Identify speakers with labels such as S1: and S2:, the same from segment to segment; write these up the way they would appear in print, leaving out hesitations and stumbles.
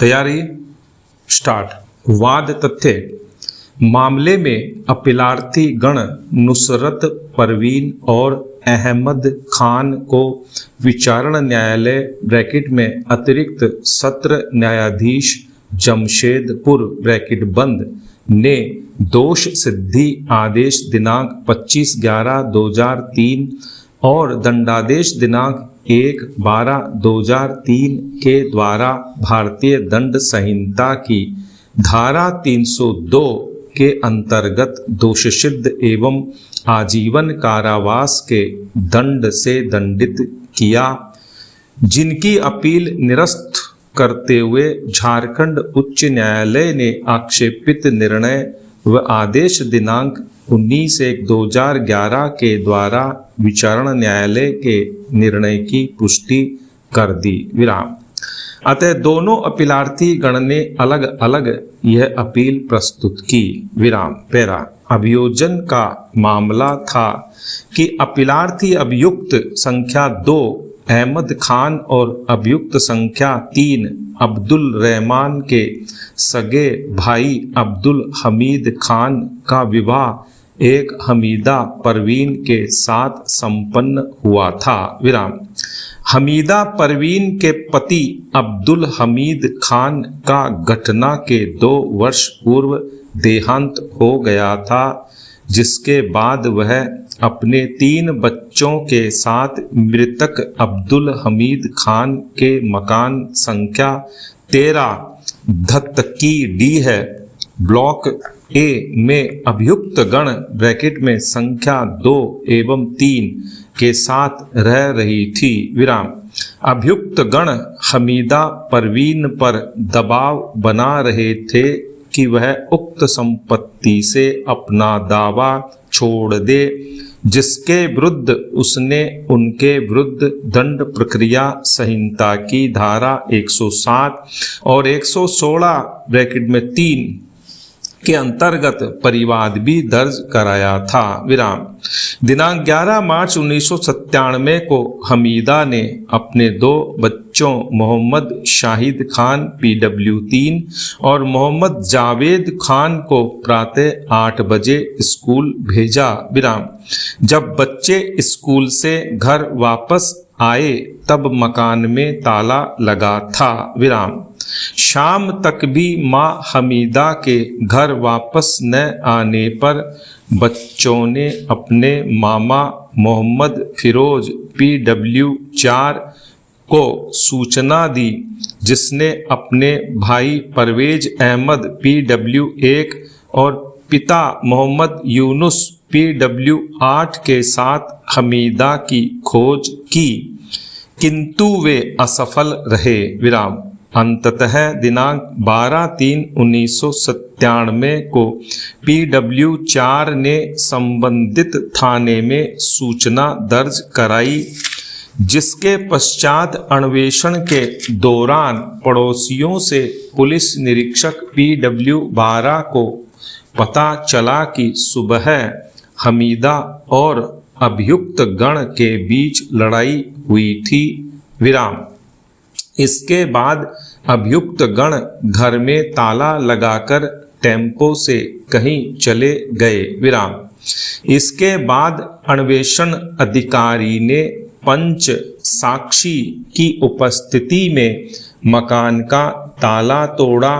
S1: तैयारी स्टार्ट। वाद तथ्य मामले में अपीलार्थी गण नुसरत परवीन और अहमद खान को विचारण न्यायालय ब्रैकेट में अतिरिक्त सत्र न्यायाधीश जमशेदपुर ब्रैकेट बंद ने दोष सिद्धि आदेश दिनांक 25/11/2003 और दंडादेश दिनांक 1/12/2003 के द्वारा भारतीय दंड संहिता की धारा 302 के अंतर्गत दोषसिद्ध एवं आजीवन कारावास के दंड से दंडित किया, जिनकी अपील निरस्त करते हुए झारखंड उच्च न्यायालय ने आक्षेपित निर्णय व आदेश दिनांक 19/1/2011 के द्वारा विचारण न्यायालय के निर्णय की पुष्टि कर दी। विराम। अतः दोनों अपीलार्थी गण ने अलग अलग यह अपील प्रस्तुत की। विराम। पैरा। अभियोजन का मामला था कि अपीलार्थी अभियुक्त संख्या 2 अहमद खान और अभियुक्त संख्या 3 अब्दुल रहमान के सगे भाई अब्दुल हमीद खान का विवाह एक हमीदा परवीन के साथ संपन्न हुआ था। विराम। हमीदा परवीन के पति अब्दुल हमीद खान का घटना के 2 वर्ष पूर्व देहांत हो गया था, जिसके बाद वह अपने 3 बच्चों के साथ मृतक अब्दुल हमीद खान के मकान संख्या 13 धत्तकी डी है ब्लॉक ए में अभियुक्त गण ब्रैकेट में संख्या 2 एवं 3 के साथ रह रही थी। विराम। अभियुक्त गण हमीदा परवीन पर दबाव बना रहे थे कि वह उक्त संपत्ति से अपना दावा छोड़ दे, जिसके विरुद्ध उसने उनके विरुद्ध दंड प्रक्रिया संहिता की धारा 107 और 116 ब्रैकेट में 3 के अंतर्गत परिवाद भी दर्ज कराया था। विराम। दिनांक 11 मार्च 1997 को हमीदा ने अपने 2 बच्चों मोहम्मद शाहिद खान PW 3 और मोहम्मद जावेद खान को प्रातः 8 बजे स्कूल भेजा। विराम। जब बच्चे स्कूल से घर वापस आए तब मकान में ताला लगा था। विराम। शाम तक भी मां हमीदा के घर वापस न आने पर बच्चों ने अपने मामा मोहम्मद फिरोज PW 4 को सूचना दी, जिसने अपने भाई परवेज अहमद PW 1 और पिता मोहम्मद यूनुस PW 8 के साथ हमीदा की खोज की, किंतु वे असफल रहे। विराम। अंततः दिनांक 12/3/1997 को PW 4 ने संबंधित थाने में सूचना दर्ज कराई, जिसके पश्चात अन्वेषण के दौरान पड़ोसियों से पुलिस निरीक्षक PW 12 को पता चला कि सुबह हमीदा और अभियुक्त गण के बीच लड़ाई हुई थी। विराम। इसके बाद अभियुक्त गण घर में ताला लगाकर टेम्पो से कहीं चले गए। विराम। इसके बाद अन्वेषण अधिकारी ने पंच साक्षी की उपस्थिति में मकान का ताला तोड़ा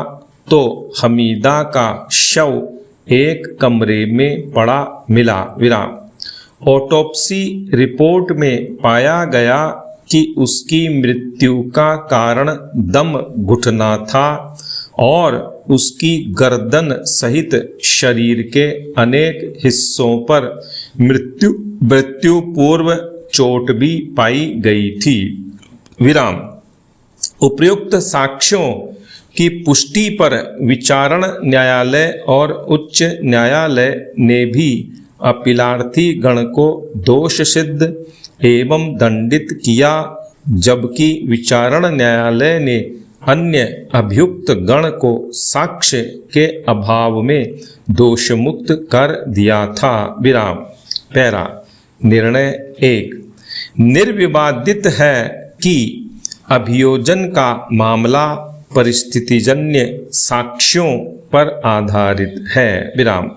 S1: तो हमीदा का शव एक कमरे में पड़ा मिला। विराम। ऑटोप्सी रिपोर्ट में पाया गया कि उसकी मृत्यु का कारण दम घुटना था और उसकी गर्दन सहित शरीर के अनेक हिस्सों पर मृत्यु पूर्व चोट भी पाई गई थी। विराम। उपर्युक्त साक्ष्यों की पुष्टि पर विचारण न्यायालय और उच्च न्यायालय ने भी अपीलार्थी गण को दोष सिद्ध एवं दंडित किया, जबकि विचारण न्यायालय ने अन्य अभियुक्त गण को साक्ष्य के अभाव में दोषमुक्त कर दिया था। विराम। पैरा। निर्णय 1। निर्विवादित है कि अभियोजन का मामला परिस्थितिजन्य साक्ष्यों पर आधारित है। विराम।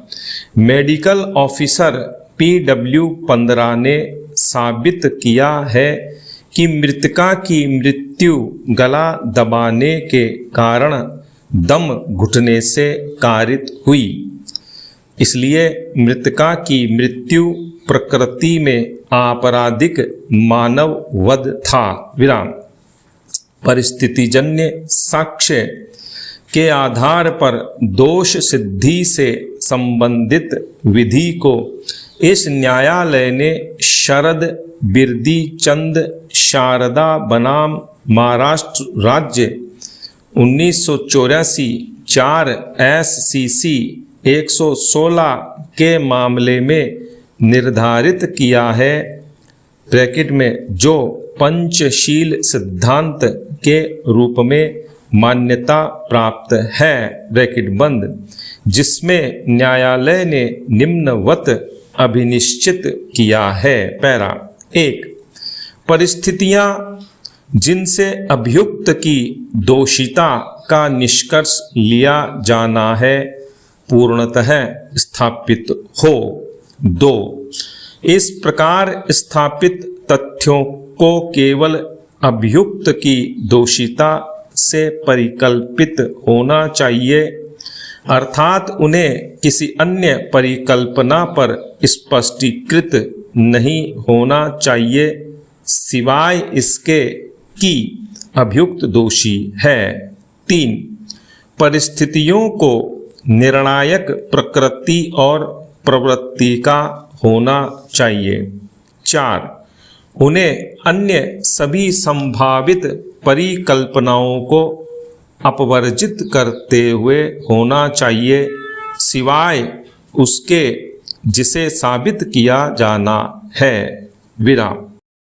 S1: मेडिकल ऑफिसर PW15 ने साबित किया है कि मृतका की मृत्यु गला दबाने के कारण दम घुटने से कारित हुई, इसलिए मृतका की मृत्यु प्रकृति में आपराधिक मानव वध था। विराम। परिस्थितिजन्य साक्ष्य के आधार पर दोष सिद्धि से संबंधित विधि को इस न्यायालय ने शरद बिरदी चंद शारदा बनाम महाराष्ट्र राज्य 1984 4 SCC 116 के मामले में निर्धारित किया है, ब्रैकेट में जो पंचशील सिद्धांत के रूप में मान्यता प्राप्त है, ब्रैकेट बंद, जिसमें न्यायालय ने निम्नवत अभिनिश्चित किया है। पैरा 1। परिस्थितियां जिनसे अभियुक्त की दोषिता का निष्कर्ष लिया जाना है पूर्णतः स्थापित हो। 2। इस प्रकार स्थापित तथ्यों को केवल अभियुक्त की दोषिता से परिकल्पित होना चाहिए, अर्थात उन्हें किसी अन्य परिकल्पना पर स्पष्टीकृत नहीं होना चाहिए सिवाय इसके कि अभियुक्त दोषी है। 3। परिस्थितियों को निर्णायक प्रकृति और प्रवृत्ति का होना चाहिए। 4। उन्हें अन्य सभी संभावित परिकल्पनाओं को अपवर्जित करते हुए होना चाहिए सिवाय उसके जिसे साबित किया जाना है। विराम।